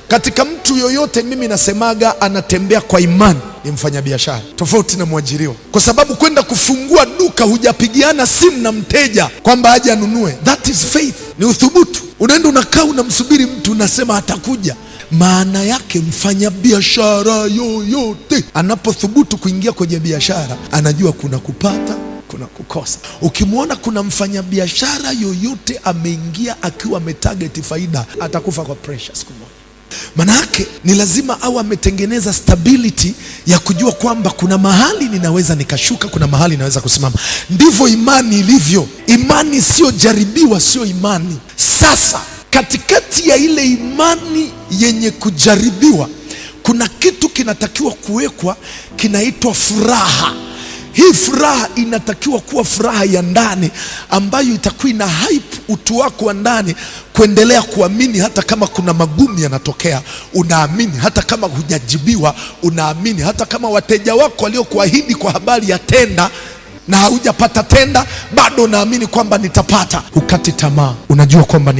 Katika mtu yoyote mimi nasemaga anatembea kwa imani ni mfanyabiashara, tofauti na mwajiriwa. Kwa sababu kwenda kufungua duka hujapigiana simu na mteja kwamba aje anunue. That is faith, ni uthubutu. Unaenda unakaa unamsubiri mtu, unasema atakuja. Maana yake mfanyabiashara yoyote anapothubutu kuingia kwenye biashara anajua kuna kupata, kuna kukosa. Ukimwona kuna mfanyabiashara yoyote ameingia akiwa ametarget faida, atakufa kwa pressure siku moja. Maana yake ni lazima au ametengeneza stability ya kujua kwamba kuna mahali ninaweza nikashuka, kuna mahali ninaweza kusimama. Ndivyo imani ilivyo. Imani sio jaribiwa, sio imani. Sasa katikati ya ile imani yenye kujaribiwa, kuna kitu kinatakiwa kuwekwa, kinaitwa furaha. Hii furaha inatakiwa kuwa furaha ya ndani ambayo itakuwa ina hype utu wako wa ndani kuendelea kuamini hata kama kuna magumu yanatokea, unaamini hata kama hujajibiwa, unaamini hata kama wateja wako waliokuahidi kwa habari ya tenda na haujapata tenda, bado unaamini kwamba nitapata. Hukati tamaa, unajua kwamba